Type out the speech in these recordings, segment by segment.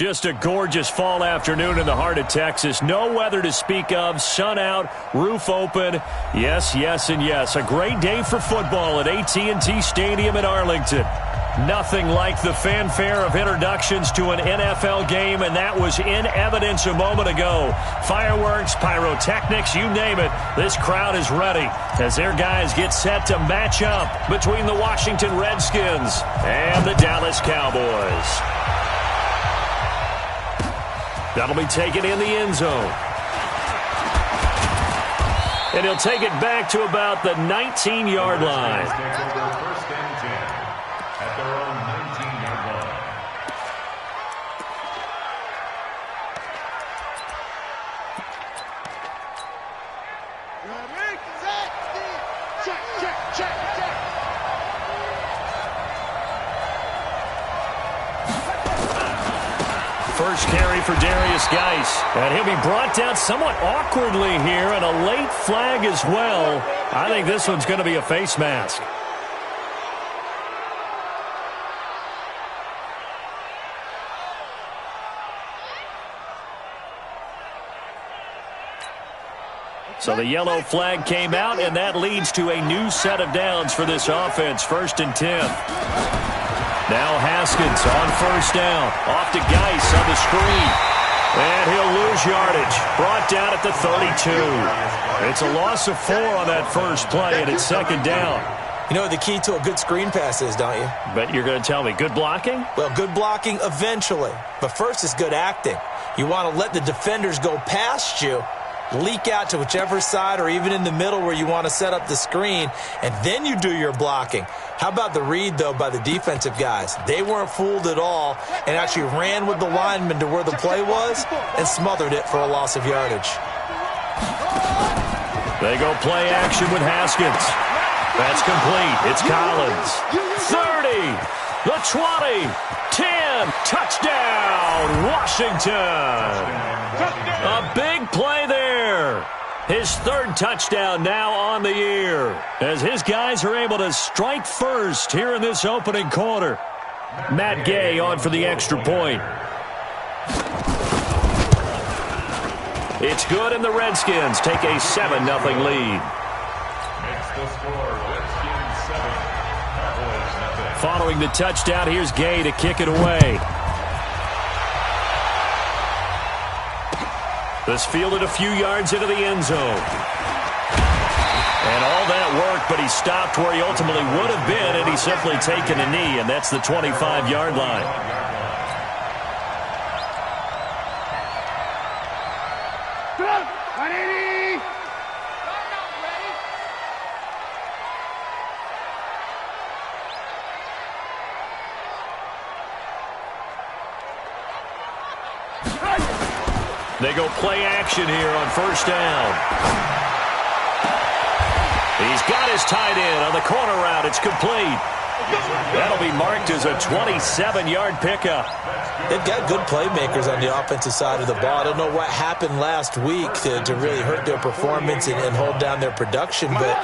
Just a gorgeous fall afternoon in the heart of Texas. No weather to speak of. Sun out, roof open. Yes, yes, and yes. A great day for football at AT&T Stadium in Arlington. Nothing like the fanfare of introductions to an NFL game, and that was in evidence a moment ago. Fireworks, pyrotechnics, you name it. This crowd is ready as their guys get set to match up between the Washington Redskins and the Dallas Cowboys. That'll be taken in the end zone. And he'll take it back to about the 19-yard line. First and 10 at their own 19-yard line. First carry for Darius Geis. And he'll be brought down somewhat awkwardly here, and a late flag as well. I think this one's going to be a face mask. So the yellow flag came out, and that leads to a new set of downs for this offense. First and 10. Now Haskins on first down. Off to Geis on the screen. And he'll lose yardage. Brought down at the 32. It's a loss of 4 on that first play, and it's second down. You know what the key to a good screen pass is, don't you? But you're going to tell me, good blocking? Well, good blocking eventually. But first is good acting. You want to let the defenders go past you, leak out to whichever side or even in the middle where you want to set up the screen, and then you do your blocking. How about the read, though, by the defensive guys? They weren't fooled at all and actually ran with the lineman to where the play was and smothered it for a loss of yardage. They go play action with Haskins. That's complete. It's Collins. 30, the 20, 10, touchdown, Washington. A big play there. His third touchdown now on the year as his guys are able to strike first here in this opening quarter. Matt Gay on for the extra point. It's good, and the Redskins take a 7-0 lead. Makes the score Redskins 7, Cowboys 0. Following the touchdown, here's Gay to kick it away. This fielded a few yards into the end zone. And all that work, but he stopped where he ultimately would have been, and he's simply taken a knee, and that's the 25-yard line. They go play action here on first down. He's got his tight end on the corner route. It's complete. That'll be marked as a 27-yard pickup. They've got good playmakers on the offensive side of the ball. I don't know what happened last week to really hurt their performance and hold down their production, but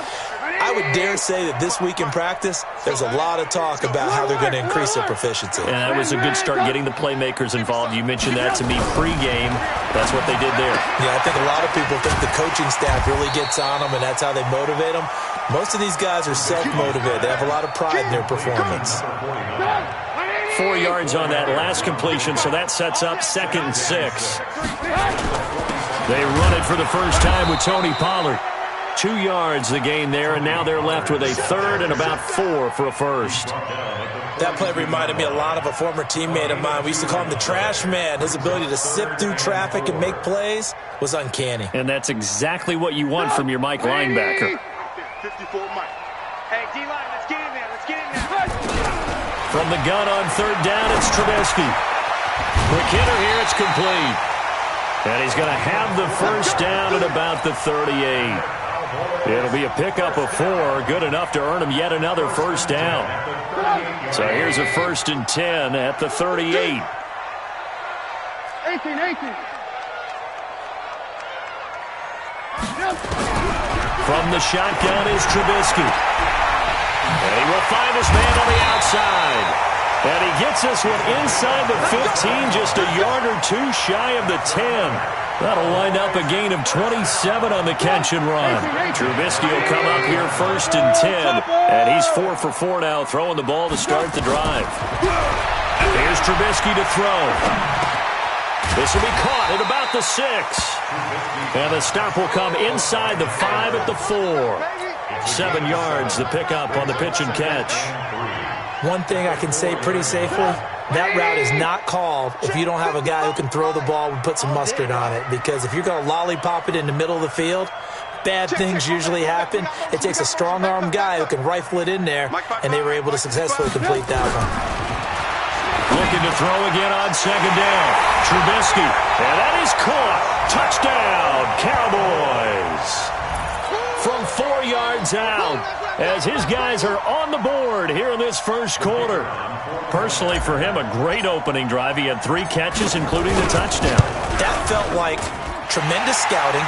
I would dare say that this week in practice, there's a lot of talk about how they're going to increase their proficiency. And that was a good start getting the playmakers involved. You mentioned that to me pregame. That's what they did there. Yeah, I think a lot of people think the coaching staff really gets on them, and that's how they motivate them. Most of these guys are self-motivated. They have a lot of pride in their performance. 4 yards on that last completion, so that sets up 2nd and 6. They run it for the first time with Tony Pollard. 2 yards the gain there, and now they're left with a third and about 4 for a first. That play reminded me a lot of a former teammate of mine. We used to call him the trash man. His ability to sift through traffic and make plays was uncanny. And that's exactly what you want from your Mike linebacker. 54 Mike. Hey, D-line, let's get in there. Let's get in there. From the gun on third down, it's Trubisky. Quick hitter here, it's complete. And he's going to have the first down at about the 38. It'll be a pickup of 4, good enough to earn him yet another first down. So here's a 1st and 10 at the 38. 18. From the shotgun is Trubisky. And he will find his man on the outside. And he gets this one inside the 15, just a yard or two shy of the 10. That'll wind up a gain of 27 on the catch and run. Trubisky will come up here 1st and 10. And he's 4 for 4 now, throwing the ball to start the drive. Here's Trubisky to throw. This will be caught at about the 6. And the stop will come inside the 5 at the 4. 7 yards, the pickup on the pitch and catch. One thing I can say pretty safely, that route is not called if you don't have a guy who can throw the ball and put some mustard on it. Because if you're going to lollipop it in the middle of the field, bad things usually happen. It takes a strong-arm guy who can rifle it in there, and they were able to successfully complete that one. Looking to throw again on 2nd down. Trubisky, and that is caught. Touchdown, Cowboys. From 4 yards out, as his guys are on the board here in this first quarter. Personally, for him, a great opening drive. He had 3 catches, including the touchdown. That felt like tremendous scouting,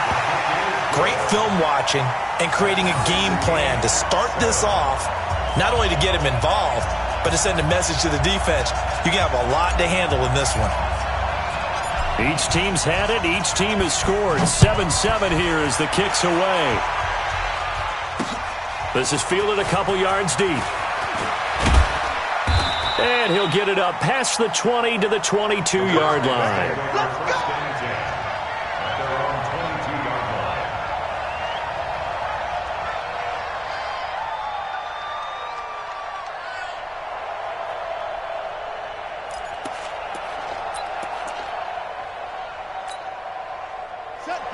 great film watching, and creating a game plan to start this off, not only to get him involved, but to send a message to the defense. You can have a lot to handle in this one. Each team's had it. Each team has scored. 7-7 here as the kick's away. This is fielded a couple yards deep. And he'll get it up past the 20 to the 22-yard line. Let's go!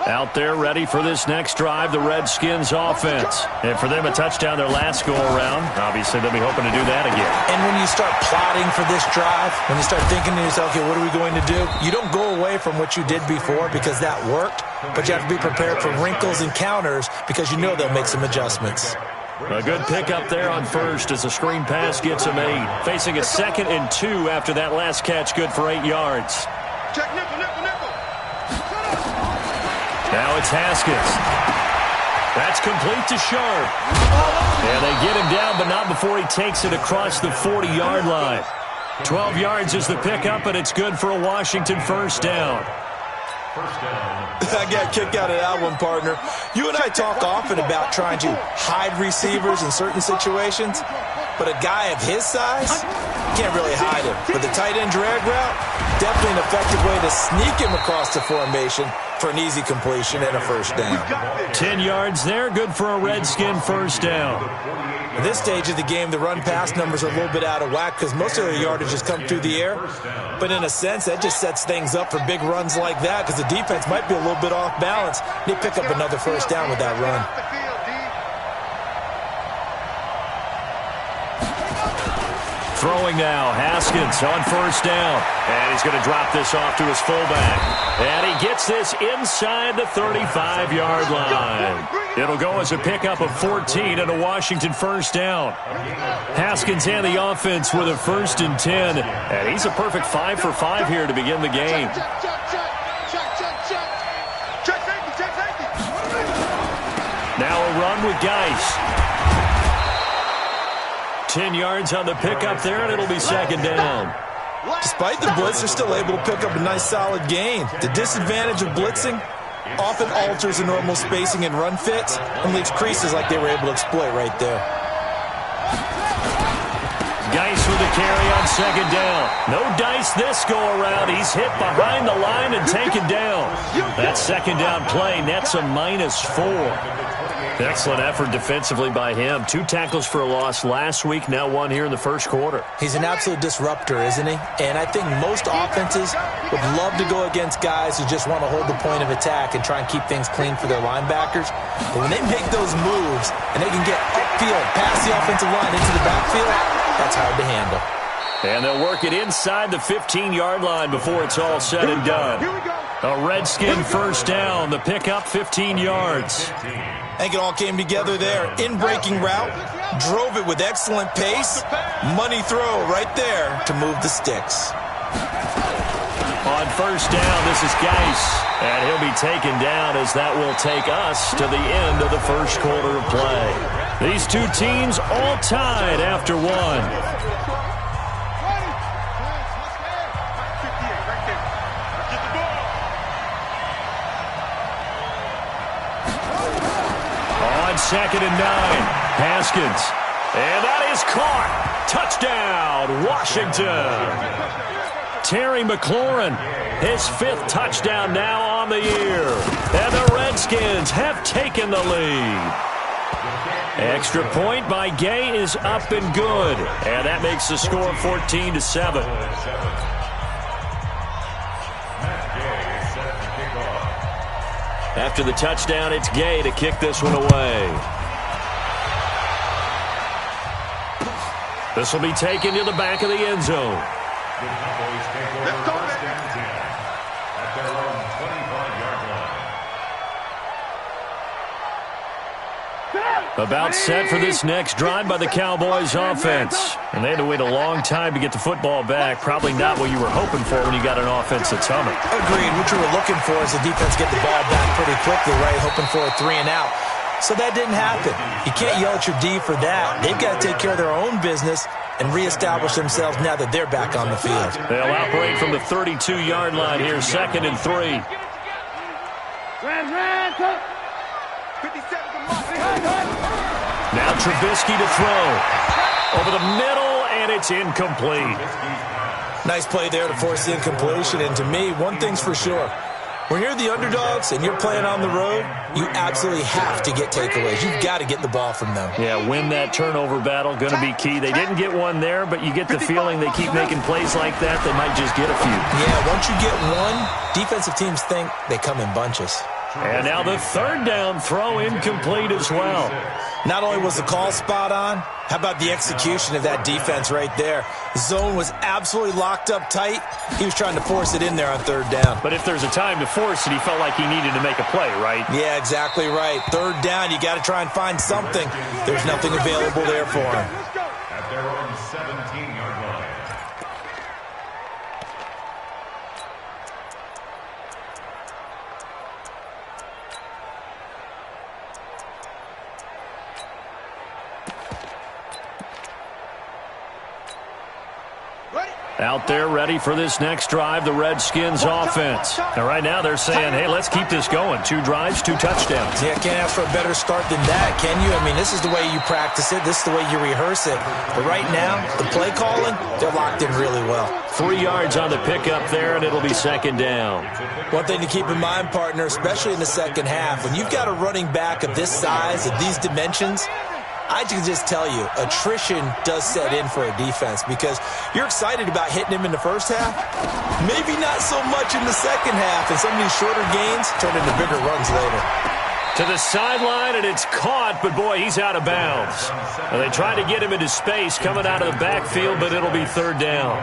Out there ready for this next drive, the Redskins offense. And for them, a touchdown their last go-around. Obviously, they'll be hoping to do that again. And when you start plotting for this drive, when you start thinking to yourself, okay, what are we going to do? You don't go away from what you did before because that worked, but you have to be prepared for wrinkles and counters because you know they'll make some adjustments. A good pickup there on first as a screen pass gets him 8. Facing a 2nd and 2 after that last catch, good for 8 yards. Check nickel, nickel, nickel. Now it's Haskins. That's complete to Sharp. And they get him down, but not before he takes it across the 40-yard line. 12 yards is the pickup, and it's good for a Washington first down. I got a kick out of that one, partner. You and I talk often about trying to hide receivers in certain situations, but a guy of his size, can't really hide him. But the tight end drag route, definitely an effective way to sneak him across the formation for an easy completion and a first down. 10 yards there, good for a Redskin first down. At this stage of the game, the run-pass numbers are a little bit out of whack because most of their yardage has come through the air. But in a sense, that just sets things up for big runs like that because the defense might be a little bit off balance. They pick up another first down with that run. Throwing now, Haskins on first down. And he's going to drop this off to his fullback. And he gets this inside the 35-yard line. It'll go as a pickup of 14 and a Washington first down. Haskins and the offense with a 1st and 10. And he's a perfect 5 for 5 here to begin the game. Now a run with Geis. 10 yards on the pickup there, and it'll be 2nd down. Despite the blitz, they're still able to pick up a nice solid gain. The disadvantage of blitzing often alters the normal spacing and run fits and leaves creases like they were able to exploit right there. Geis with the carry on 2nd down. No dice this go-around. He's hit behind the line and taken down. That 2nd down play nets a -4. Excellent effort defensively by him. 2 tackles for a loss last week, now 1 here in the first quarter. He's an absolute disruptor, isn't he? And I think most offenses would love to go against guys who just want to hold the point of attack and try and keep things clean for their linebackers. But when they make those moves and they can get upfield, past the offensive line into the backfield, that's hard to handle. And they'll work it inside the 15-yard line before it's all said and done. A Redskin first down. The pickup, 15 yards. I think it all came together there. In-breaking route, drove it with excellent pace. Money throw right there to move the sticks. On first down, this is Geis. And he'll be taken down as that will take us to the end of the first quarter of play. These two teams all tied after 1. on 2nd and 9. Haskins. And that is caught. Touchdown, Washington. Terry McLaurin, his 5th touchdown now on the year. And the Redskins have taken the lead. Extra point by Gay is up and good. And that makes the score 14-7. After the touchdown, it's Gay to kick this one away. This will be taken to the back of the end zone. The Cowboys take over first and 10 at their own 25-yard line. About set for this next drive by the Cowboys offense. And they had to wait a long time to get the football back. Probably not what you were hoping for when you got an offense that's humming. Agreed. What you were looking for is the defense get the ball back pretty quickly, right? Hoping for a 3 and out. So that didn't happen. You can't yell at your D for that. They've got to take care of their own business and reestablish themselves now that they're back on the field. They'll operate from the 32-yard line here, 2nd and 3. Now Trubisky to throw. Over the middle, and it's incomplete. Nice play there to force the incompletion. And to me, one thing's for sure. When you're the underdogs and you're playing on the road, you absolutely have to get takeaways. You've got to get the ball from them. Yeah, win that turnover battle, going to be key. They didn't get one there, but you get the feeling they keep making plays like that, they might just get a few. Yeah, once you get one, defensive teams think they come in bunches. And now the 3rd down throw incomplete as well. Not only was the call spot on, how about the execution of that defense right there? The zone was absolutely locked up tight. He was trying to force it in there on 3rd down. But if there's a time to force it, he felt like he needed to make a play, right? Yeah, exactly right. 3rd down, you got to try and find something. There's nothing available there for him. At their own 17-yard line. Out there ready for this next drive, the Redskins offense. And right now they're saying, hey, let's keep this going. 2 drives, 2 touchdowns. Yeah, can't ask for a better start than that, can you? I mean, this is the way you practice it. This is the way you rehearse it. But right now, the play calling, they're locked in really well. 3 yards on the pickup there, and it'll be 2nd down. One thing to keep in mind, partner, especially in the second half, when you've got a running back of this size, of these dimensions, I can just tell you, attrition does set in for a defense because you're excited about hitting him in the first half. Maybe not so much in the second half, and some of these shorter gains turn into bigger runs later. To the sideline, and it's caught, but boy, he's out of bounds. And they try to get him into space coming out of the backfield, but it'll be 3rd down.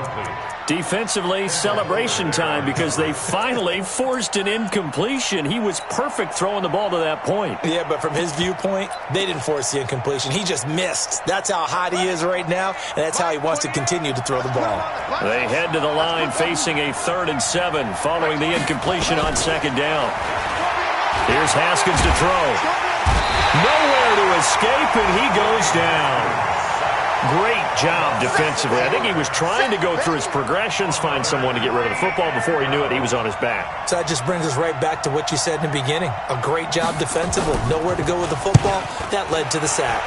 Defensively, celebration time because they finally forced an incompletion. He was perfect throwing the ball to that point. Yeah, but from his viewpoint, they didn't force the incompletion. He just missed. That's how hot he is right now, and that's how he wants to continue to throw the ball. They head to the line facing a 3rd and 7 following the incompletion on 2nd down. Here's Haskins to throw. Nowhere to escape, and he goes down. Great job defensively. I think he was trying to go through his progressions, find someone to get rid of the football. Before he knew it, he was on his back. So that just brings us right back to what you said in the beginning. A great job defensively. Nowhere to go with the football. That led to the sack.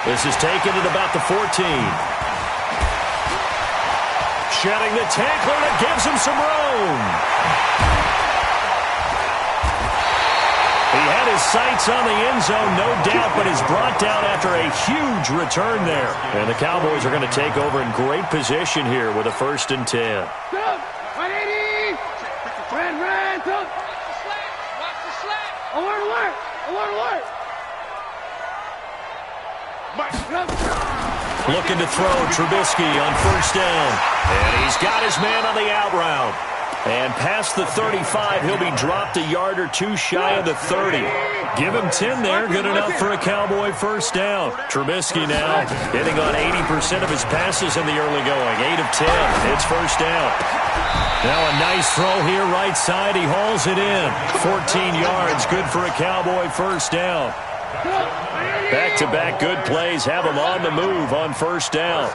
This is taken at about the 14. Shedding the tackler that gives him some room. He had his sights on the end zone, no doubt, but is brought down after a huge return there. And the Cowboys are going to take over in great position here with a 1st and 10. 180! Ran, watch the slack! Alert! Looking to throw Trubisky on 1st down. And he's got his man on the out route. And past the 35, he'll be dropped a yard or 2 shy of the 30. Give him 10 there, good enough for a Cowboy 1st down. Trubisky now hitting on 80% of his passes in the early going. 8 of 10, it's 1st down. Now a nice throw here, right side, he hauls it in. 14 yards, good for a Cowboy 1st down. Back-to-back good plays have him on the move on 1st down.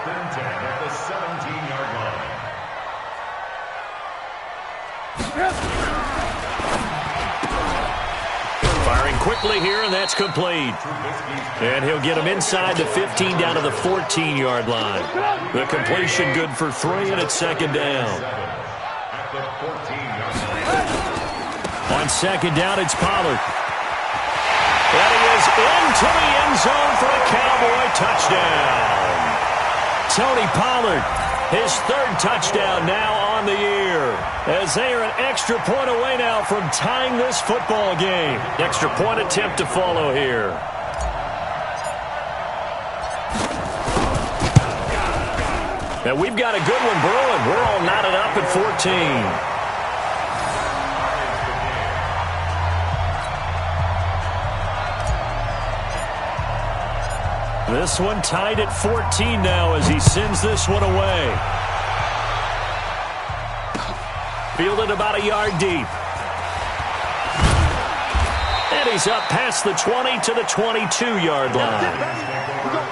Firing quickly here, and that's complete. And he'll get him inside the 15 down to the 14-yard line. The completion good for 3, and it's second down. On second down, it's Pollard. And he is into the end zone for a Cowboy touchdown. Tony Pollard, his 3rd touchdown now on the year, as they are an extra point away now from tying this football game. Extra point attempt to follow here. Now we've got a good one brewing. We're all knotted up at 14. This one tied at 14 now as he sends this one away. Fielded about a yard deep. And he's up past the 20 to the 22-yard line.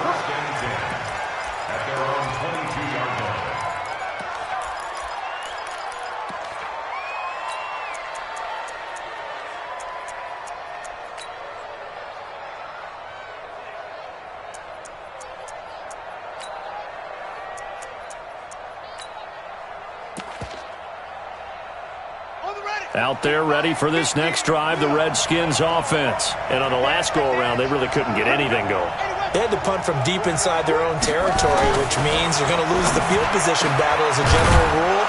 Out there ready for this next drive, the Redskins offense. And on the last go-around, they really couldn't get anything going. They had to punt from deep inside their own territory, which means they're going to lose the field position battle as a general rule.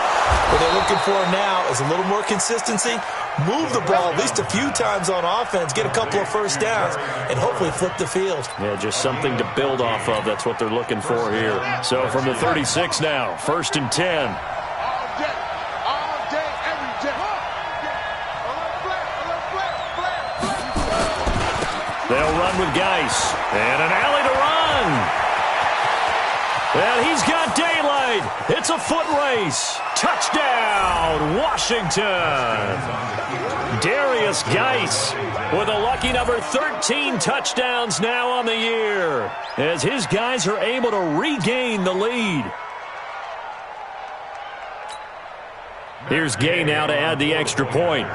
What they're looking for now is a little more consistency, move the ball at least a few times on offense, get a couple of first downs, and hopefully flip the field. Yeah, just something to build off of. That's what they're looking for here. So from the 36 now, 1st and 10. They'll run with Geis. And an alley to run. And he's got daylight. It's a foot race. Touchdown, Washington. Darius Geis with a lucky number 13 touchdowns now on the year, as his guys are able to regain the lead. Here's Gay now to add the extra point.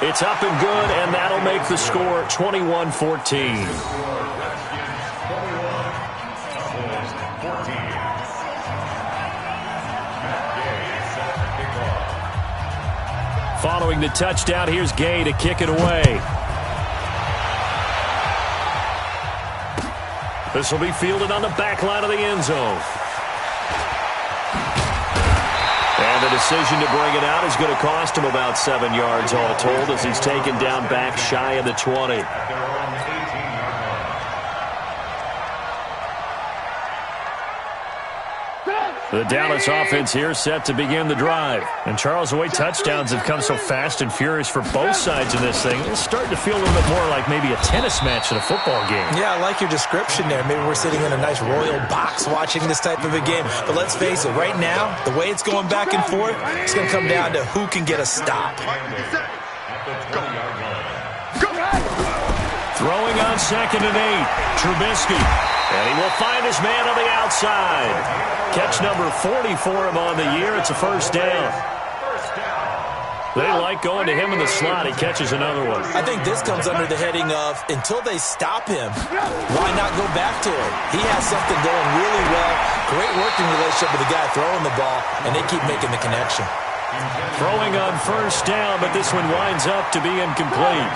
It's up and good, and that'll make the score 21-14. Following the touchdown, here's Gay to kick it away. This will be fielded on the back line of the end zone. And the decision to bring it out is going to cost him about 7 yards all told, as he's taken down back shy of the 20. The Dallas offense here set to begin the drive. And Charles, the way touchdowns have come so fast and furious for both sides in this thing, it's starting to feel a little bit more like maybe a tennis match in a football game. Yeah, I like your description there. Maybe we're sitting in a nice royal box watching this type of a game. But let's face it, right now, the way it's going back and forth, it's going to come down to who can get a stop. Throwing on 2nd and 8, Trubisky. And he will find his man on the outside. Catch number 40 for him on the year. It's a first down. They like going to him in the slot. He catches another one. I think this comes under the heading of, until they stop him, why not go back to him? He has something going really well. Great working relationship with the guy throwing the ball, and they keep making the connection. Throwing on first down, but this one winds up to be incomplete.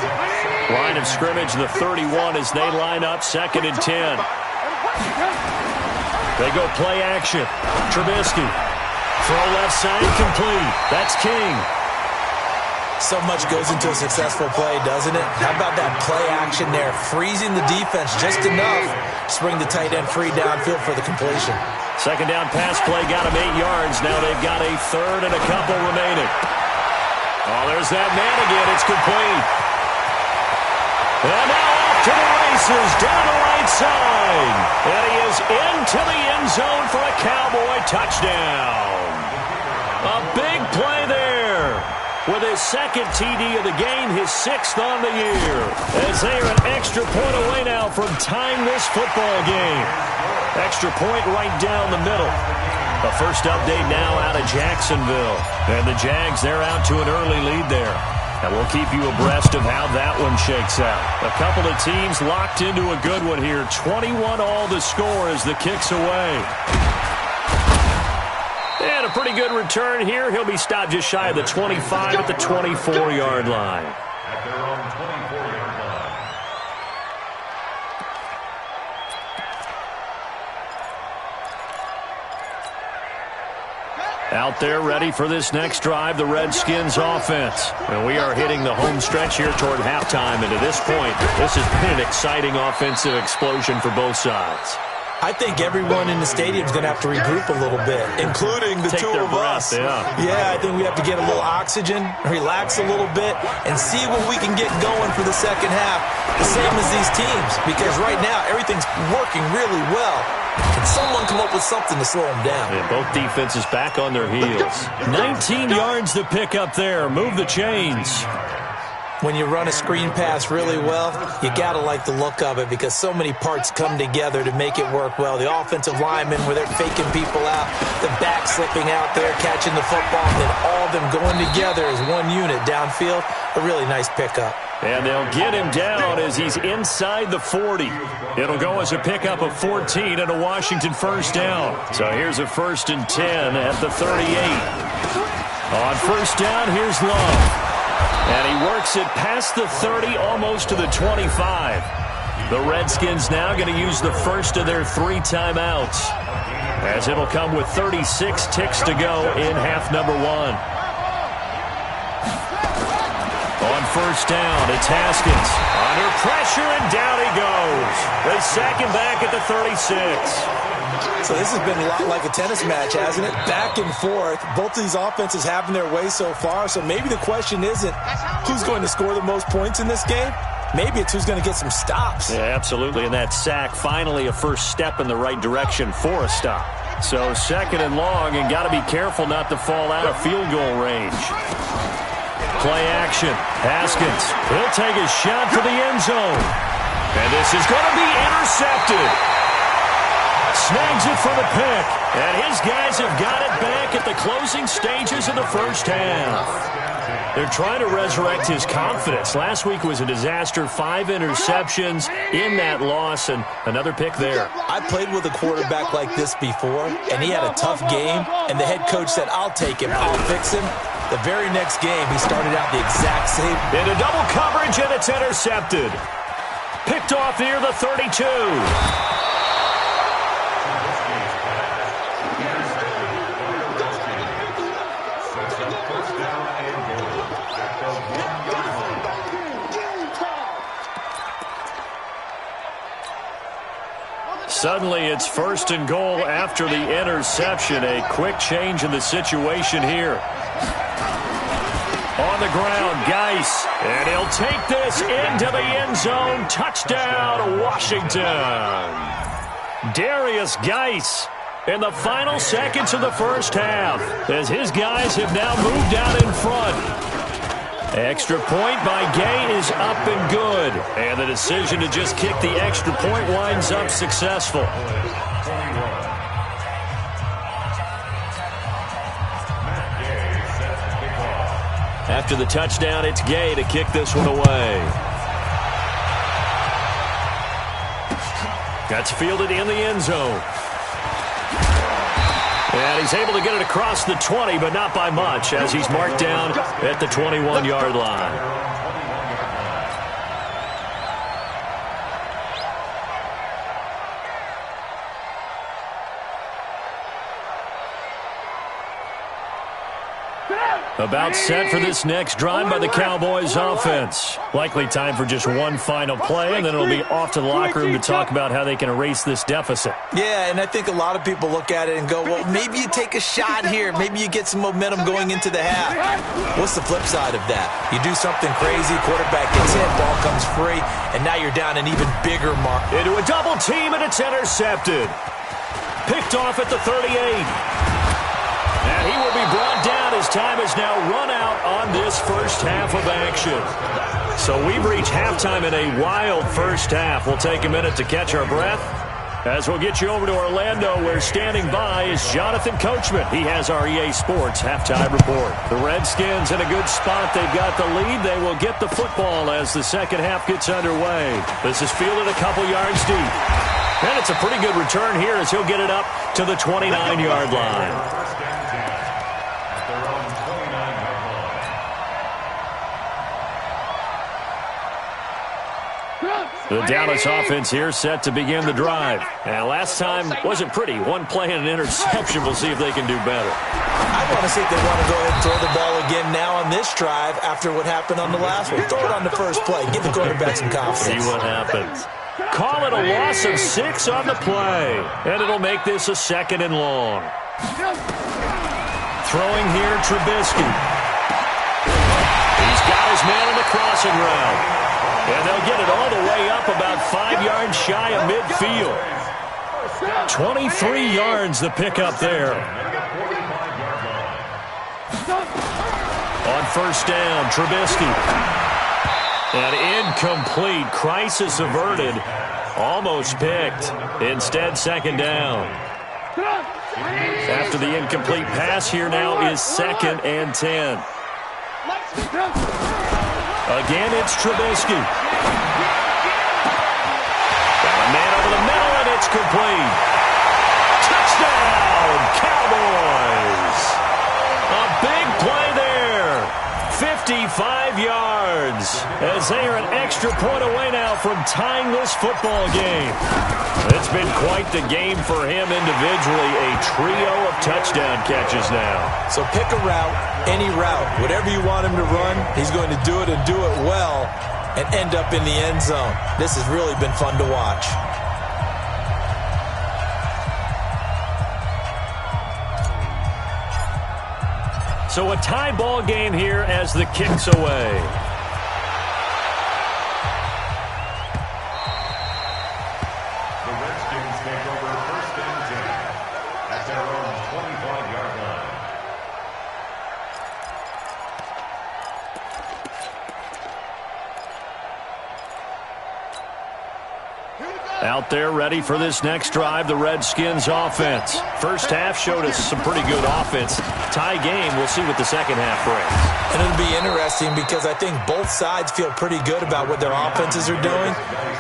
Line of scrimmage, the 31, as they line up 2nd and 10. They go play action. Trubisky. Throw left side, complete. That's King. So much goes into a successful play, doesn't it? How about that play action there? Freezing the defense just enough to bring the tight end free downfield for the completion. 2nd down pass play got him 8 yards. Now they've got a 3rd and a couple remaining. Oh, there's that man again. It's complete. And now off to the races down the right side. And he is into the end zone for a Cowboy touchdown. A big play there. With his 2nd TD of the game, his 6th on the year. As they are an extra point away now from tying this football game. Extra point right down the middle. A first update now out of Jacksonville. And the Jags, they're out to an early lead there. And we'll keep you abreast of how that one shakes out. A couple of teams locked into a good one here. 21-all the score as the kick's away. And a pretty good return here. He'll be stopped just shy of the 25 at the 24-yard line. At their own 24-yard line. Out there ready for this next drive, the Redskins offense. And we are hitting the home stretch here toward halftime. And to this point, this has been an exciting offensive explosion for both sides. I think everyone in the stadium is going to have to regroup a little bit, including the two of us. Yeah, I think we have to get a little oxygen, relax a little bit, and see what we can get going for the second half, the same as these teams. Because right now, everything's working really well. Can someone come up with something to slow them down? Yeah, both defenses back on their heels. 19 yards to pick up there. Move the chains. When you run a screen pass really well, you got to like the look of it because so many parts come together to make it work well. The offensive linemen, where they're faking people out, the back slipping out there, catching the football, and then all of them going together as one unit downfield. A really nice pickup. And they'll get him down as he's inside the 40. It'll go as a pickup of 14 and a Washington first down. So here's a 1st and 10 at the 38. On first down, here's Love. And he works it past the 30, almost to the 25. The Redskins now going to use the first of their 3 timeouts, as it'll come with 36 ticks to go in half number 1. On first down, it's Haskins. Under pressure, and down he goes. They sack him back at the 36. So this has been a lot like a tennis match, hasn't it? Back and forth. Both of these offenses having their way so far. So maybe the question isn't who's going to score the most points in this game. Maybe it's who's going to get some stops. Yeah, absolutely. And that sack, finally a first step in the right direction for a stop. So 2nd and long, and got to be careful not to fall out of field goal range. Play action. Haskins. He'll take a shot for the end zone. And this is going to be intercepted. Snags it for the pick. And his guys have got it back at the closing stages of the first half. They're trying to resurrect his confidence. Last week was a disaster. 5 interceptions in that loss, and another pick there. I played with a quarterback like this before, and he had a tough game, and the head coach said, I'll take him, I'll fix him. The very next game, he started out the exact same. Into double coverage, and it's intercepted. Picked off near the 32. Suddenly, it's 1st and goal after the interception. A quick change in the situation here. On the ground, Geis. And he'll take this into the end zone. Touchdown, Washington. Darius Geis in the final seconds of the first half, as his guys have now moved out in front. Extra point by Gay is up and good. And the decision to just kick the extra point winds up successful. After the touchdown, it's Gay to kick this one away. That's fielded in the end zone. And he's able to get it across the 20, but not by much, as he's marked down at the 21-yard line. About set for this next drive by the Cowboys offense. Likely time for just one final play, and then it'll be off to the locker room to talk about how they can erase this deficit. Yeah, and I think a lot of people look at it and go, well, maybe you take a shot here. Maybe you get some momentum going into the half. What's the flip side of that? You do something crazy, quarterback gets hit, ball comes free, and now you're down an even bigger mark. Into a double team, and it's intercepted. Picked off at the 38. And he will be brought down as time is now run out on this first half of action. So we've reached halftime in a wild first half. We'll take a minute to catch our breath As we'll get you over to Orlando, where standing by is Jonathan Coachman. He has our EA Sports halftime report. The Redskins in a good spot. They've got the lead. They will get the football as the second half gets underway. This is fielded a couple yards deep. And it's a pretty good return here as he'll get it up to the 29-yard line. The Dallas offense here set to begin the drive. And last time wasn't pretty. One play and an interception. We'll see if they can do better. I want to see if they want to go ahead and throw the ball again now on this drive after what happened on the last one. Throw it on the first play. Give the quarterback some confidence. See what happens. Call it a loss of 6 on the play. And it'll make this a 2nd and long. Throwing here, Trubisky. He's got his man in the crossing route. And they'll get it all the way up about 5 yards shy of midfield. 23 yards the pickup there. On first down, Trubisky. And incomplete. Crisis averted. Almost picked. Instead, 2nd down. After the incomplete pass, here now is 2nd and 10. Again, it's Trubisky. Got a man over the middle, and it's complete. Touchdown, Cowboys. A big play there. 55 yards as they are an extra point away now from tying this football game. It's been quite the game for him individually. A trio of touchdown catches now. So pick a route, any route. Whatever you want him to run, he's going to do it and do it well and end up in the end zone. This has really been fun to watch. So a tie ball game here as the kick's away. The Redskins take over 1st and 10 at their own 25-yard line. Out there ready for this next drive, the Redskins offense. First half showed us some pretty good offense. Tie game, we'll see what the second half brings. And it'll be interesting because I think both sides feel pretty good about what their offenses are doing.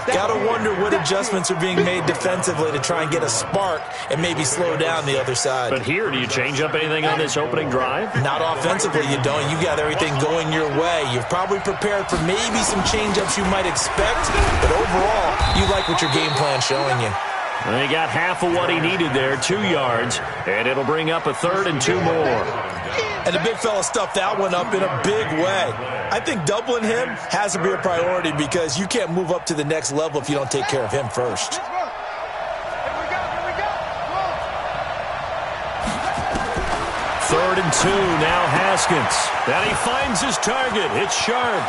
Got to wonder what adjustments are being made defensively to try and get a spark and maybe slow down the other side. But here, do you change up anything on this opening drive? Not offensively, you don't. You got everything going your way. You've probably prepared for maybe some change-ups you might expect, but overall, you like what your game plan's showing you. And he got half of what he needed there, 2 yards, and it'll bring up a 3rd and 2 more. And the big fella stuffed that one up in a big way. I think doubling him has to be a priority because you can't move up to the next level if you don't take care of him first. 3rd and 2, now Haskins. And he finds his target. It's Sharp.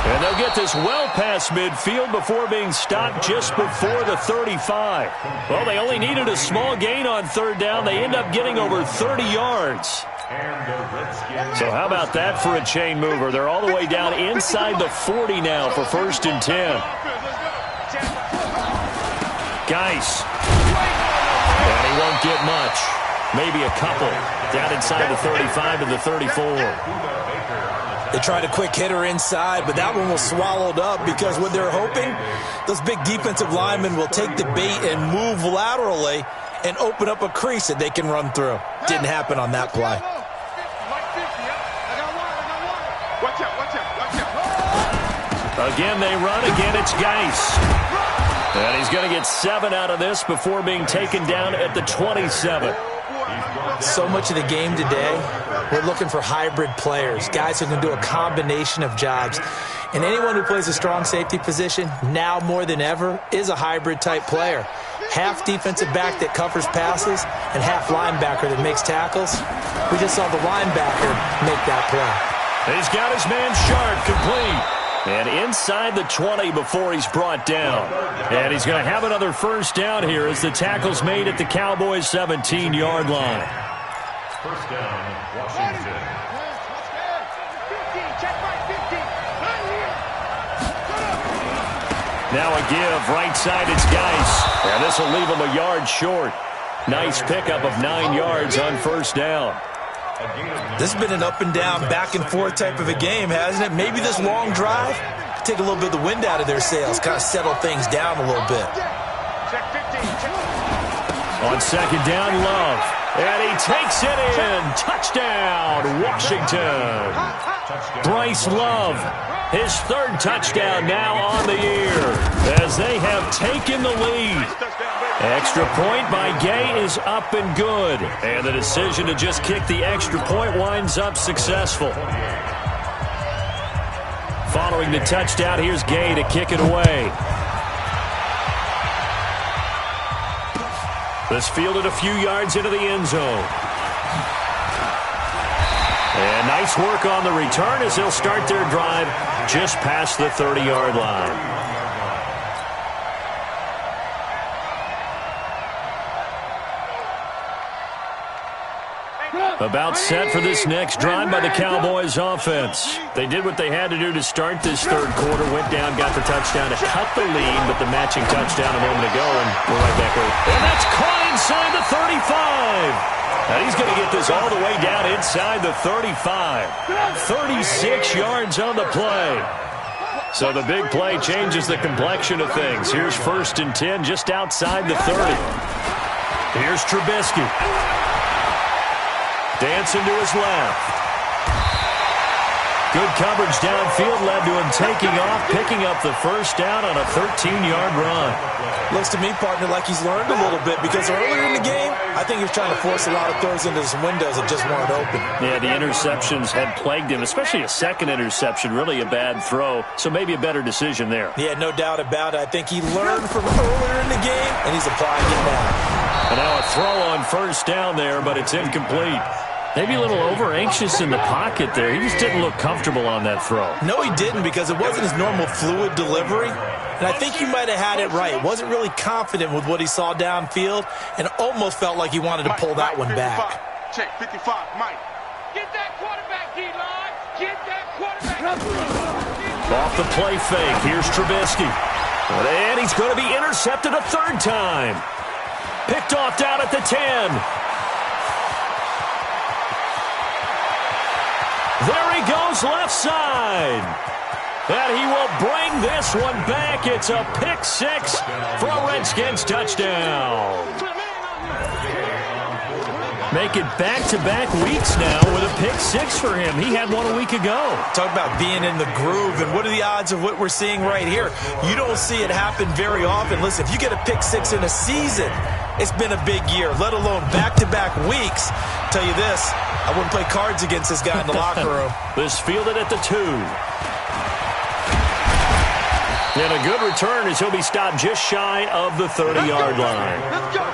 And they'll get this well past midfield before being stopped just before the 35. Well, they only needed a small gain on 3rd down. They end up getting over 30 yards. So how about that for a chain mover? They're all the way down inside the 40 now for 1st and 10. Geis. And he won't get much. Maybe a couple. Down inside the 35 to the 34. They tried a quick hitter inside, but that one was swallowed up because what they're hoping, those big defensive linemen will take the bait and move laterally and open up a crease that they can run through. Didn't happen on that play. Again, they run. Again, it's Geis. And he's going to get 7 out of this before being taken down at the 27. So much of the game today, we're looking for hybrid players, guys who can do a combination of jobs. And anyone who plays a strong safety position, now more than ever, is a hybrid-type player. Half defensive back that covers passes and half linebacker that makes tackles. We just saw the linebacker make that play. He's got his man Sharp complete. And inside the 20 before he's brought down. And he's going to have another 1st down here as the tackle's made at the Cowboys' 17-yard line. 1st down, Washington. Now a give, right side, it's Geis. And this will leave him a yard short. Nice pickup of 9 yards on first down. This has been an up and down, back and forth type of a game, hasn't it? Maybe this long drive, take a little bit of the wind out of their sails, kind of settle things down a little bit. On second down, Love. And he takes it in. Touchdown, Washington. Bryce Love, his 3rd touchdown now on the year as they have taken the lead. Extra point by Gay is up and good. And the decision to just kick the extra point winds up successful. Following the touchdown, here's Gay to kick it away. This fielded a few yards into the end zone. And nice work on the return as they'll start their drive just past the 30-yard line. About set for this next drive by the Cowboys offense. They did what they had to do to start this 3rd quarter, went down, got the touchdown to cut the lead, but the matching touchdown a moment ago, and we're right back where. And that's caught inside the 35. Now he's going to get this all the way down inside the 35. 36 yards on the play. So the big play changes the complexion of things. Here's 1st and 10 just outside the 30. Here's Trubisky. Dancing to his left. Good coverage downfield led to him taking off, picking up the first down on a 13-yard run. Looks to me, partner, like he's learned a little bit because earlier in the game, I think he was trying to force a lot of throws into some windows that just weren't open. Yeah, the interceptions had plagued him, especially a second interception, really a bad throw, so maybe a better decision there. Yeah, no doubt about it. I think he learned from earlier in the game, and he's applying it now. And now a throw on first down there, but it's incomplete. Maybe a little over-anxious in the pocket there. He just didn't look comfortable on that throw. No, he didn't because it wasn't his normal fluid delivery. And I think you might have had it right. Wasn't really confident with what he saw downfield and almost felt like he wanted to pull that one back. Check 55, Mike. Get that quarterback, D-line. Get that quarterback. Off the play fake. Here's Trubisky. And he's going to be intercepted a 3rd time. Picked off down at the 10. There he goes left side. And he will bring this one back. It's a pick 6 for a Redskins touchdown. Make it back-to-back weeks now with a pick 6 for him. He had one a week ago. Talk about being in the groove, and what are the odds of what we're seeing right here? You don't see it happen very often. Listen, if you get a pick 6 in a season, it's been a big year, let alone back-to-back weeks. Tell you this, I wouldn't play cards against this guy in the locker room. This fielded at the 2. And a good return as he'll be stopped just shy of the 30-yard line. Let's go.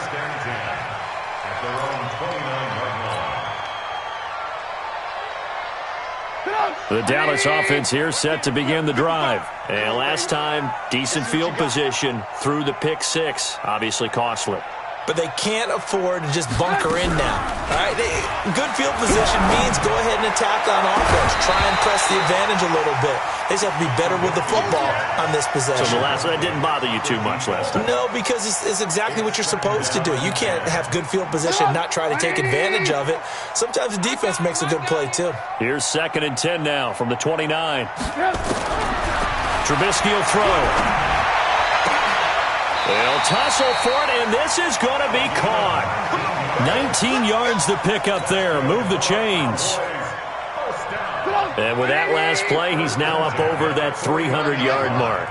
The Dallas offense here set to begin the drive. And last time, decent field position through the pick 6. Obviously costly. But they can't afford to just bunker in now. All right? Good field position means go ahead and attack on offense. Try and press the advantage a little bit. They just have to be better with the football on this possession. So that didn't bother you too much last time? No, because it's exactly what you're supposed to do. You can't have good field position and not try to take advantage of it. Sometimes the defense makes a good play, too. Here's 2nd and 10 now from the 29. Trubisky will throw. They'll tussle for it, and this is going to be caught. 19 yards to pick up there. Move the chains. And with that last play, he's now up over that 300-yard mark.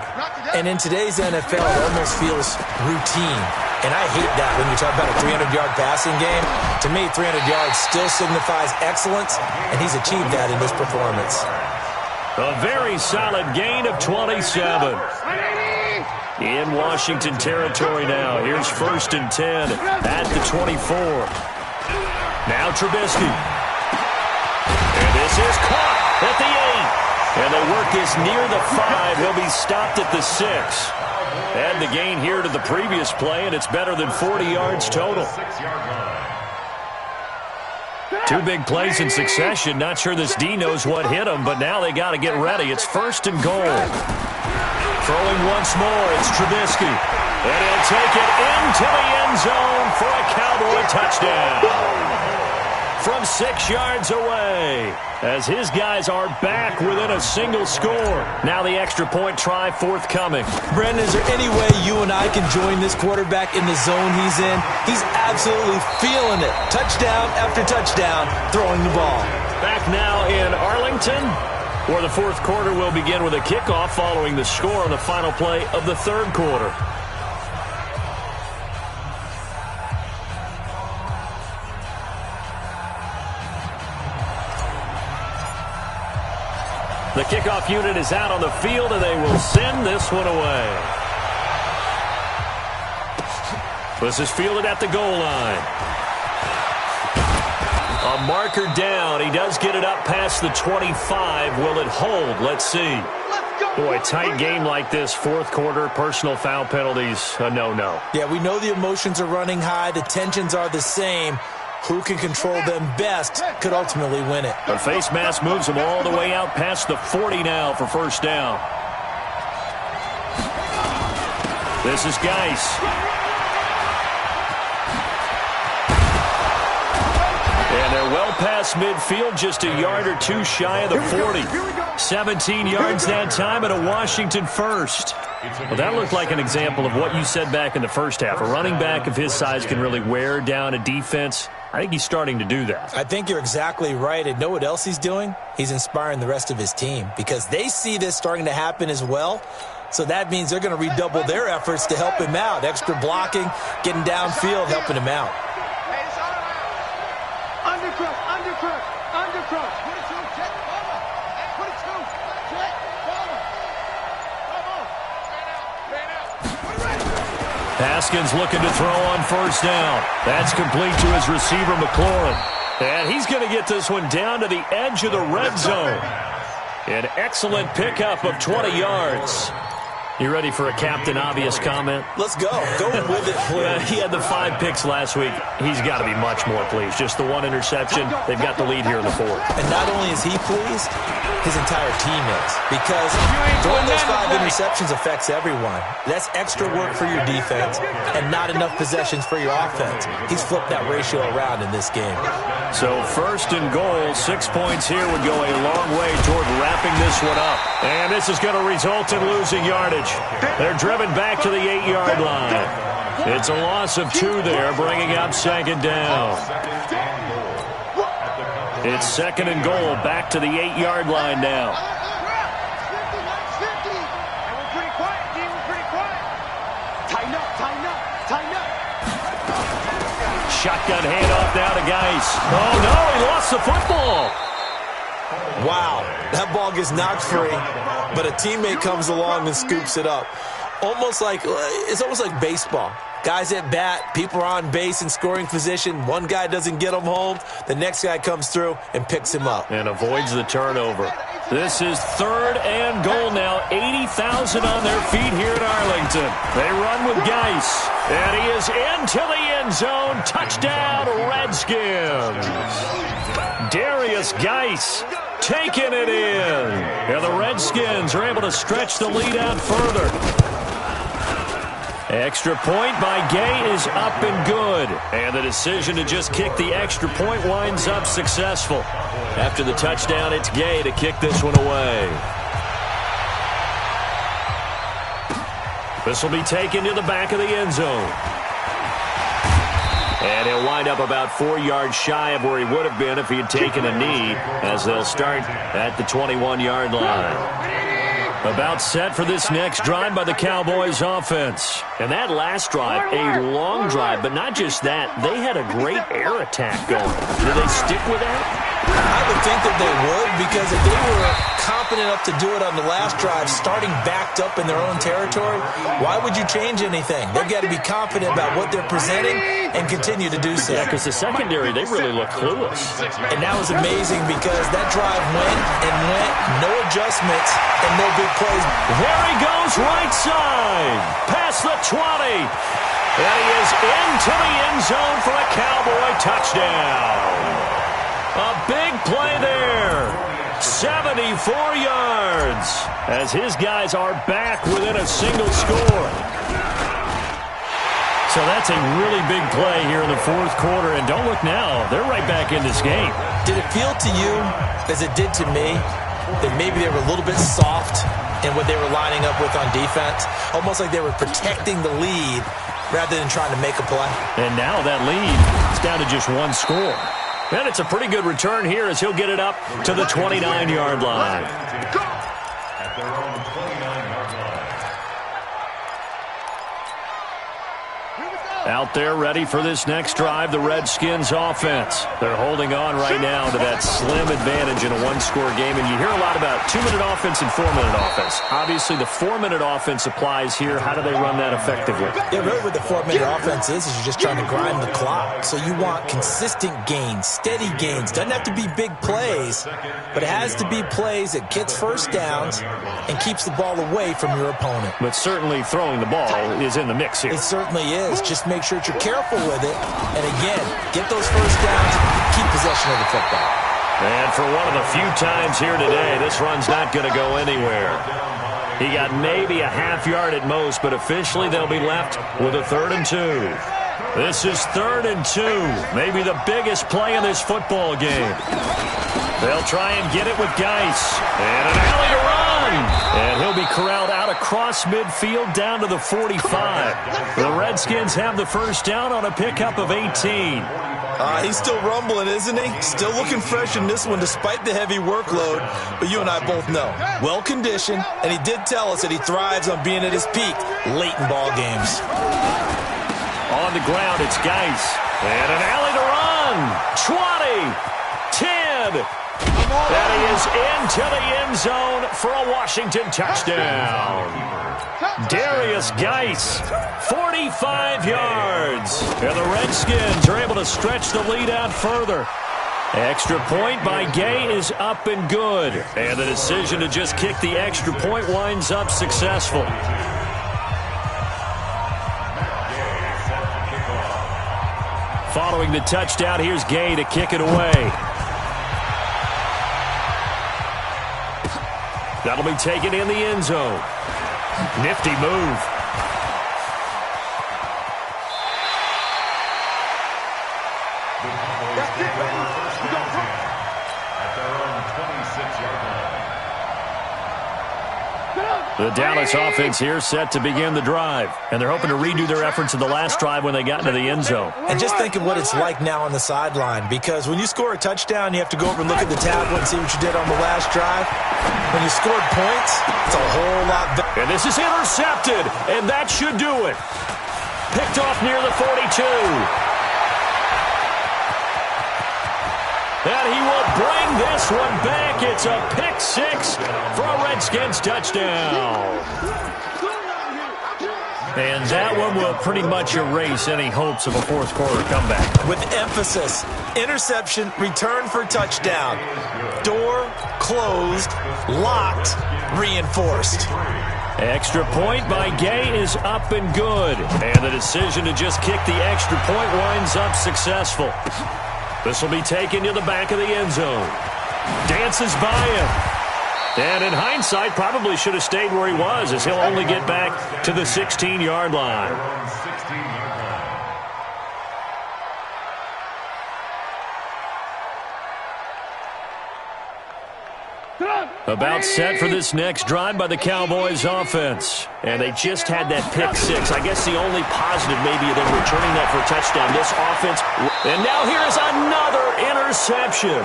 And in today's NFL, it almost feels routine. And I hate that when you talk about a 300-yard passing game. To me, 300 yards still signifies excellence, and he's achieved that in this performance. A very solid gain of 27. In Washington territory now. Here's 1st and 10 at the 24. Now Trubisky. And this is caught at the 8. And they work this near the 5. He'll be stopped at the 6. Add the gain here to the previous play, and it's better than 40 yards total. 2 big plays in succession. Not sure this D knows what hit him, but now they got to get ready. It's 1st and goal. Throwing once more, it's Trubisky. And he'll take it into the end zone for a Cowboy touchdown. From 6 yards away, as his guys are back within a single score. Now the extra point try forthcoming. Brendan, is there any way you and I can join this quarterback in the zone he's in? He's absolutely feeling it. Touchdown after touchdown, throwing the ball. Back now in Arlington, where the fourth quarter will begin with a kickoff following the score on the final play of the third quarter. The kickoff unit is out on the field, and they will send this one away. This is fielded at the goal line. A marker down. He does get it up past the 25. Will it hold? Let's see. Boy, tight game like this, fourth quarter, personal foul penalties, a no-no. Yeah, we know the emotions are running high. The tensions are the same. Who can control them best could ultimately win it. The face mask moves him all the way out past the 40 now for first down. This is Geis. And they're well past midfield, just a yard or two shy of the 40. 17 yards that time and a Washington first. Well, that looked like an example of what you said back in the first half. A running back of his size can really wear down a defense. I think he's starting to do that. I think you're exactly right. And know what else he's doing? He's inspiring the rest of his team because they see this starting to happen as well. So that means they're going to redouble their efforts to help him out. Extra blocking, getting downfield, helping him out. Haskins looking to throw on first down. That's complete to his receiver, McLaurin. And he's going to get this one down to the edge of the red zone. An excellent pickup of 20 yards. You ready for a Captain Obvious comment? Let's go. Go with it, please. He had the 5 picks last week. He's got to be much more pleased. Just the one interception. They've got the lead here in the fourth. And not only is he pleased, his entire team is. Because throwing those 5 interceptions affects everyone. That's extra work for your defense and not enough possessions for your offense. He's flipped that ratio around in this game. So first and goal, 6 points here would go a long way toward wrapping this one up. And this is going to result in losing yardage. They're driven back to the 8-yard line. It's a loss of 2 there, bringing up second down. It's second and goal, back to the 8-yard line now. Shotgun handoff now to Geis. Oh, no, he lost the football. Wow, that ball gets knocked free, but a teammate comes along and scoops it up. It's almost like baseball. Guys at bat, people are on base in scoring position. One guy doesn't get him home. The next guy comes through and picks him up. And avoids the turnover. This is third and goal now. 80,000 on their feet here at Arlington. They run with Geis. And he is into the end zone. Touchdown, Redskins. Darius Geis taking it in. And the Redskins are able to stretch the lead out further. Extra point by Gay is up and good. And the decision to just kick the extra point winds up successful. After the touchdown, it's Gay to kick this one away. This will be taken to the back of the end zone. And he'll wind up about 4 yards shy of where he would have been if he had taken a knee, as they'll start at the 21-yard line. About set for this next drive by the Cowboys offense. And that last drive, a long drive, but not just that. They had a great air attack going. Do they stick with that? I would think that they would, because if they were confident enough to do it on the last drive, starting backed up in their own territory, why would you change anything? They've got to be confident about what they're presenting and continue to do so. Yeah, because the secondary, they really look clueless. And that was amazing because that drive went and went, no adjustments and no big plays. There he goes, right side, past the 20. And he is into the end zone for a Cowboy touchdown. A big play there. 74 yards as his guys are back within a single score. So that's a really big play here in the fourth quarter. And don't look now, they're right back in this game. Did it feel to you, as it did to me, that maybe they were a little bit soft in what they were lining up with on defense? Almost like they were protecting the lead rather than trying to make a play. And now that lead is down to just one score. And it's a pretty good return here as he'll get it up to the 29-yard line. At their own 29-yard line. Out there ready for this next drive, the Redskins offense. They're holding on right now to that slim advantage in a one-score game. And you hear a lot about 2-minute offense and 4-minute offense. Obviously, the 4-minute offense applies here. How do they run that effectively? Yeah, really what the 4-minute offense is you're just trying to grind the clock. So you want consistent gains, steady gains. Doesn't have to be big plays, but it has to be plays that gets first downs and keeps the ball away from your opponent. But certainly throwing the ball is in the mix here. It certainly is. Just make sure that you're careful with it. And again, get those first downs, keep possession of the football. And for one of the few times here today, this run's not going to go anywhere. He got maybe a half yard at most, but officially they'll be left with a 3rd and 2. This is 3rd and 2, maybe the biggest play in this football game. They'll try and get it with Geis. And an alley to run. And he'll be corralled out across midfield down to the 45. The Redskins have the first down on a pickup of 18. He's still rumbling, isn't he? Still looking fresh in this one despite the heavy workload. But you and I both know, well-conditioned, and he did tell us that he thrives on being at his peak late in ball games. On the ground, it's Geis. And an alley to run. 20, 10. And he is into the end zone for a Washington touchdown. Darius Geis, 45 yards. And the Redskins are able to stretch the lead out further. Extra point by Gay is up and good. And the decision to just kick the extra point winds up successful. Following the touchdown, here's Gay to kick it away. That'll be taken in the end zone. Nifty move. At their own 26-yard line. The Dallas offense here set to begin the drive. And they're hoping to redo their efforts in the last drive when they got into the end zone. And just think of what it's like now on the sideline, because when you score a touchdown, you have to go over and look at the tablet and see what you did on the last drive. When you scored points, it's a whole lot better. And this is intercepted, and that should do it. Picked off near the 42. And he will bring this one back. It's a pick six for a Redskins touchdown. And that one will pretty much erase any hopes of a fourth quarter comeback. With emphasis, interception, return for touchdown. Door closed, locked, reinforced. Extra point by Gay is up and good. And the decision to just kick the extra point winds up successful. This will be taken to the back of the end zone. Dances by him. And in hindsight, probably should have stayed where he was, as he'll only get back to the 16-yard line. About set for this next drive by the Cowboys offense. And they just had that pick six. I guess the only positive maybe of them returning that for a touchdown. This offense. And now here is another interception.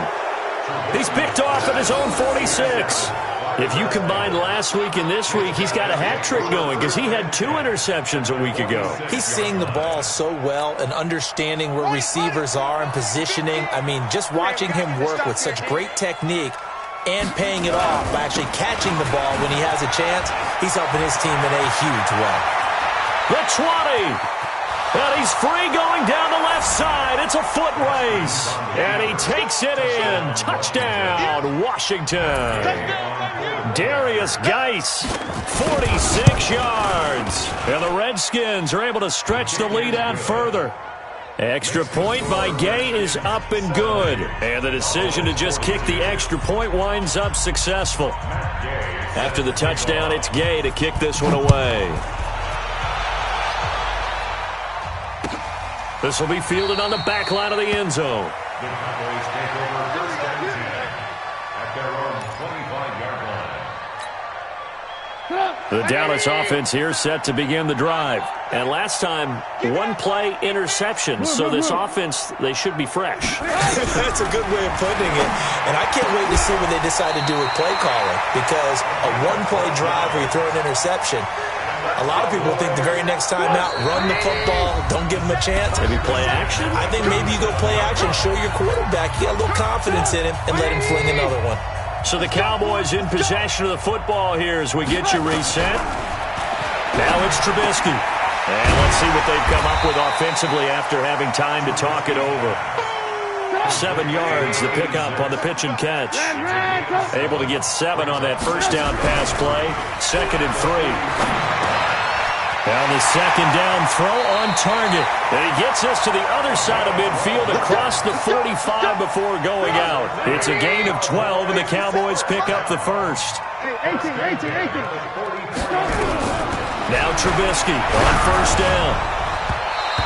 He's picked off at his own 46. If you combine last week and this week, he's got a hat trick going because he had 2 interceptions a week ago. He's seeing the ball so well and understanding where receivers are and positioning. I mean, just watching him work with such great technique and paying it off by actually catching the ball when he has a chance, he's helping his team in a huge way. The 20. And he's free going down the left side. It's a foot race. And he takes it in. Touchdown, Washington. Darius Geis, 46 yards. And the Redskins are able to stretch the lead out further. Extra point by Gay is up and good. And the decision to just kick the extra point winds up successful. After the touchdown, it's Gay to kick this one away. This will be fielded on the back line of the end zone. The Cowboys take over first and 10 at their own 25-yard line. The Dallas offense here set to begin the drive. And last time, one-play interception. So this offense, they should be fresh. That's a good way of putting it. And I can't wait to see what they decide to do with play calling. Because a one-play drive where you throw an interception, a lot of people think the very next time out, run the football, don't give him a chance. Maybe play action? I think maybe you go play action, show your quarterback you got a little confidence in him, and let him fling another one. So the Cowboys in possession of the football here as we get you reset. Now it's Trubisky. And let's see what they've come up with offensively after having time to talk it over. 7 yards, the pickup on the pitch and catch. Able to get 7 on that first down pass play. 2nd and 3. On the second down throw on target. And he gets us to the other side of midfield across the 45 before going out. It's a gain of 12, and the Cowboys pick up the first. 18. Now Trubisky on first down.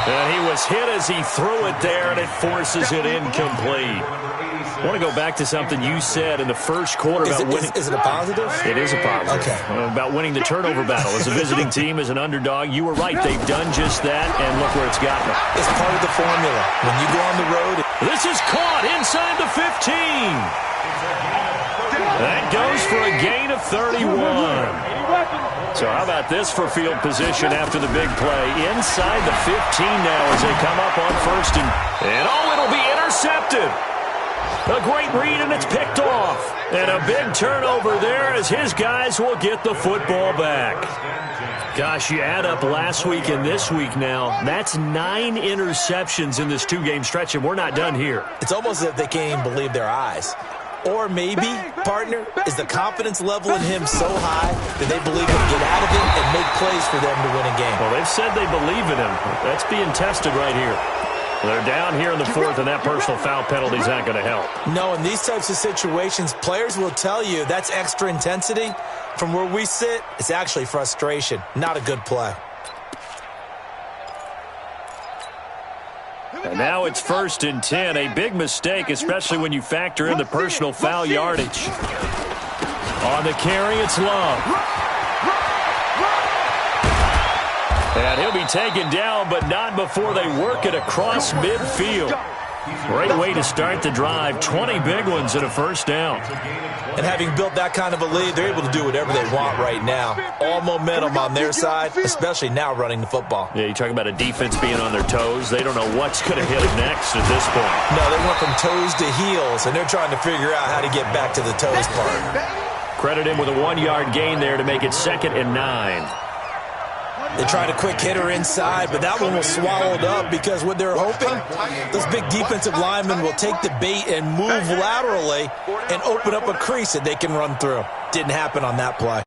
And he was hit as he threw it there, and it forces it incomplete. I want to go back to something you said in the first quarter about winning. Is it a positive? It is a positive. Okay. About winning the turnover battle. As a visiting team, as an underdog, you were right. They've done just that, and look where it's gotten them. It's part of the formula. When you go on the road. This is caught inside the 15. That goes for a gain of 31. So how about this for field position after the big play? Inside the 15 now as they come up on first and it'll be intercepted. A great read, and it's picked off. And a big turnover there as his guys will get the football back. Gosh, you add up last week and this week now, that's 9 interceptions in this 2-game stretch, and we're not done here. It's almost as if they can't even believe their eyes. Or maybe, partner, is the confidence level in him so high that they believe he'll get out of it and make plays for them to win a game. Well, they've said they believe in him. That's being tested right here. They're down here in the 4th, and that personal foul penalty is not going to help. No, in these types of situations, players will tell you that's extra intensity. From where we sit, it's actually frustration, not a good play. And now it's 1st and 10. A big mistake, especially when you factor in the personal foul yardage. On the carry, it's Love. And he'll be taken down, but not before they work it across midfield. Great way to start the drive. 20 big ones and a first down. And having built that kind of a lead, they're able to do whatever they want right now. All momentum on their side, especially now running the football. Yeah, you talk about a defense being on their toes. They don't know what's going to hit them next at this point. No, they went from toes to heels, and they're trying to figure out how to get back to the toes part. Credit him with a 1-yard gain there to make it 2nd and 9. They tried a quick hitter inside, but that one was swallowed up because what they're hoping, those big defensive linemen will take the bait and move laterally and open up a crease that they can run through. Didn't happen on that play.